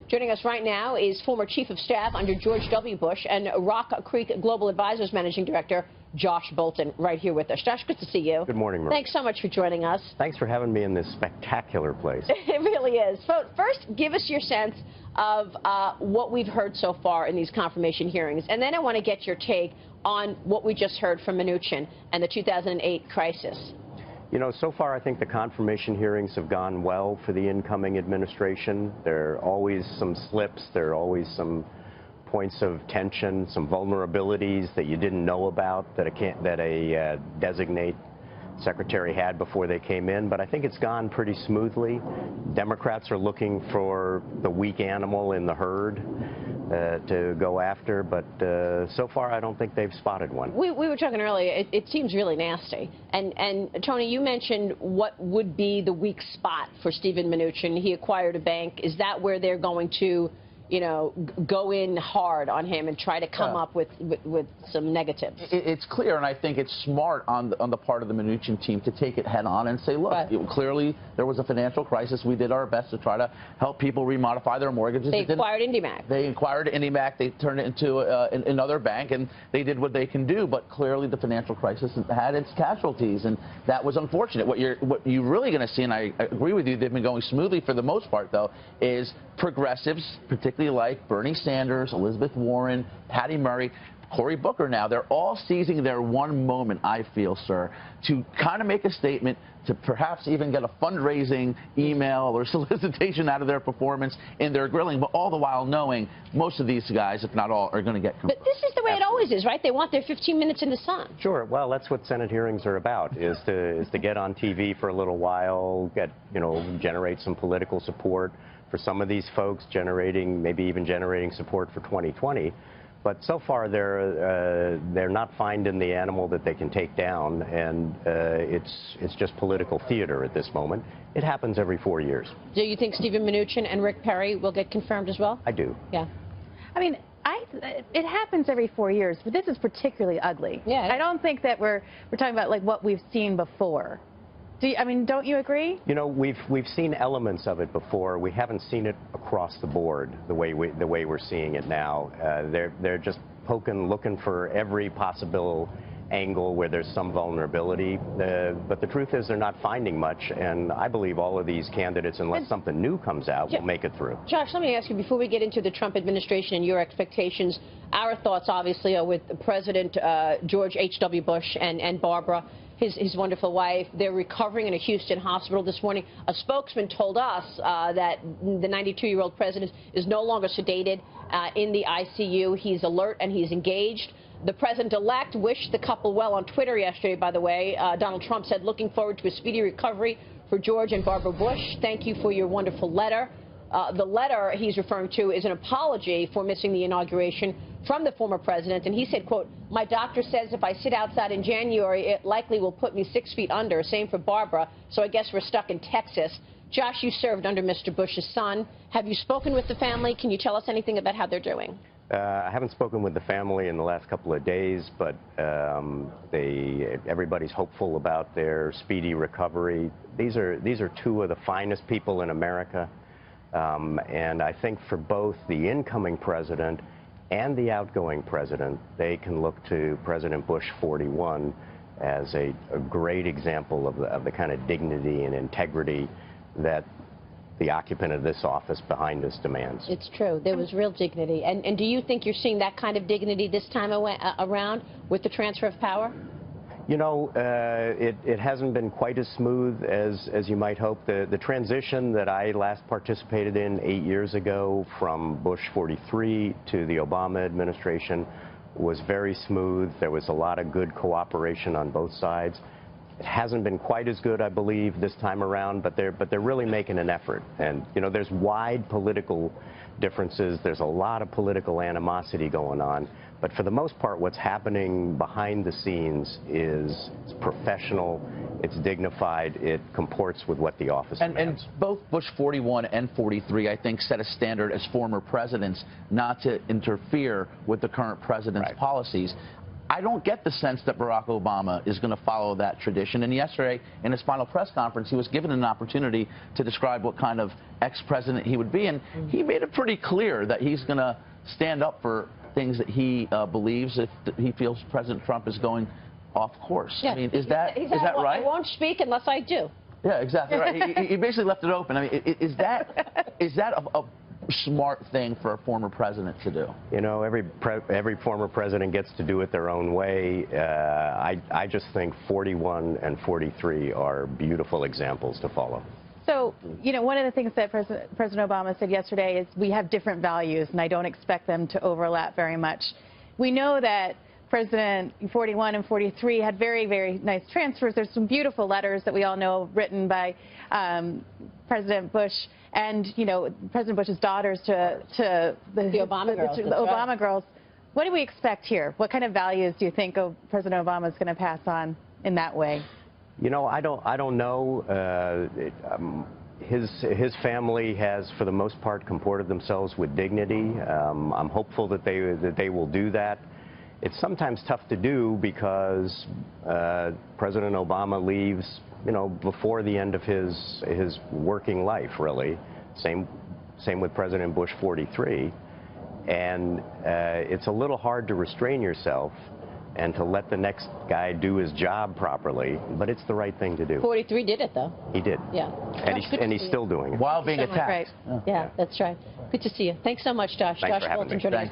Joining us right now is former Chief of Staff under George W. Bush and Rock Creek Global Advisors Managing Director Josh Bolten, right here with us. Josh, good to see you. Good morning, Marie. Thanks so much for joining us. Thanks for having me in this spectacular place. It really is. So first, give us your sense of what we've heard so far in these confirmation hearings, and then I want to get your take on what we just heard from Mnuchin and the 2008 crisis. You know, so far I think the confirmation hearings have gone well for the incoming administration. There are always some slips, there are always some points of tension, some vulnerabilities that you didn't know about that a designate secretary had before they came in, but I think it's gone pretty smoothly. Democrats are looking for the weak animal in the herd to go after, but so far I don't think they've spotted one. We were talking earlier, it seems really nasty. And Tony, you mentioned what would be the weak spot for Steven Mnuchin. He acquired a bank. Is that where they're going to, you know, go in hard on him and try to come up with some negatives? It's clear, and I think it's smart on the part of the Mnuchin team to take it head on and say, look, clearly there was a financial crisis. We did our best to try to help people remodify their mortgages. They acquired IndyMac. They acquired IndyMac. They turned it into another bank, and they did what they can do. But clearly the financial crisis had its casualties, and that was unfortunate. What you're really going to see, and I agree with you, they've been going smoothly for the most part, though, is progressives, particularly like Bernie Sanders, Elizabeth Warren, Patty Murray, Cory Booker now, they're all seizing their one moment, I feel, sir, to kind of make a statement, to perhaps even get a fundraising email or solicitation out of their performance in their grilling, but all the while knowing most of these guys, if not all, are going to get confirmed. But this is the way it always is, right? They want their 15 minutes in the sun. Sure. Well, that's what Senate hearings are about, is to get on TV for a little while, generate some political support for some of these folks, maybe even generating support for 2020. But so far, they're not finding the animal that they can take down, and it's just political theater at this moment. It happens every 4 years. Do you think Steven Mnuchin and Rick Perry will get confirmed as well? I do. Yeah. I mean, it happens every 4 years, but this is particularly ugly. Yeah. I don't think that we're talking about like what we've seen before. Don't you agree? You know, we've seen elements of it before. We haven't seen it across the board the way we're seeing it now. They're just looking for every possible angle where there's some vulnerability. But the truth is they're not finding much, and I believe all of these candidates, unless something new comes out, will make it through. Josh, let me ask you, before we get into the Trump administration and your expectations, our thoughts obviously are with President George H.W. Bush and Barbara, his wonderful wife. They're recovering in a Houston hospital this morning. A spokesman told us that the 92-year-old president is no longer sedated in the ICU. He's alert and he's engaged. The president-elect wished the couple well on Twitter yesterday, by the way. Donald Trump said, looking forward to a speedy recovery for George and Barbara Bush. Thank you for your wonderful letter. The letter he's referring to is an apology for missing the inauguration from the former president. And he said, quote, my doctor says if I sit outside in January, it likely will put me 6 feet under. Same for Barbara. So I guess we're stuck in Texas. Josh, you served under Mr. Bush's son. Have you spoken with the family? Can you tell us anything about how they're doing? I haven't spoken with the family in the last couple of days, but everybody's hopeful about their speedy recovery. These are two of the finest people in America. And I think for both the incoming president and the outgoing president, they can look to President Bush 41 as a great example of the kind of dignity and integrity that the occupant of this office behind us demands. It's true. There was real dignity. And do you think you're seeing that kind of dignity this time around with the transfer of power? You know, it hasn't been quite as smooth as you might hope. The transition that I last participated in 8 years ago from Bush 43 to the Obama administration was very smooth. There was a lot of good cooperation on both sides. It hasn't been quite as good, I believe, this time around, but they're really making an effort. And, you know, there's wide political differences. There's a lot of political animosity going on. But for the most part, what's happening behind the scenes is professional, it's dignified, it comports with what the office demands. And both Bush 41 and 43, I think, set a standard as former presidents not to interfere with the current president's policies. I don't get the sense that Barack Obama is going to follow that tradition. And yesterday, in his final press conference, he was given an opportunity to describe what kind of ex-president he would be. And he made it pretty clear that he's going to stand up for things that he believes if he feels President Trump is going off course. Yeah. I mean, is that right? I won't speak unless I do. Yeah, exactly right. He basically left it open. I mean, is that a smart thing for a former president to do? You know, every former president gets to do it their own way. I just think 41 and 43 are beautiful examples to follow. So, you know, one of the things that President Obama said yesterday is we have different values, and I don't expect them to overlap very much. We know that President 41 and 43 had very, very nice transfers. There's some beautiful letters that we all know written by President Bush and, you know, President Bush's daughters to the Obama girls. The Obama girls. What do we expect here? What kind of values do you think President Obama is going to pass on in that way? You know, I don't know. His family has, for the most part, comported themselves with dignity. I'm hopeful that they will do that. It's sometimes tough to do because President Obama leaves, you know, before the end of his working life, really. Same with President Bush 43. And it's a little hard to restrain yourself and to let the next guy do his job properly, but it's the right thing to do. 43 did it, though. He did. Yeah. And he's still doing it. While being attacked. Right. Yeah, that's right. Good to see you. Thanks so much, Josh. Thanks Josh for having Bolten me. joining us there.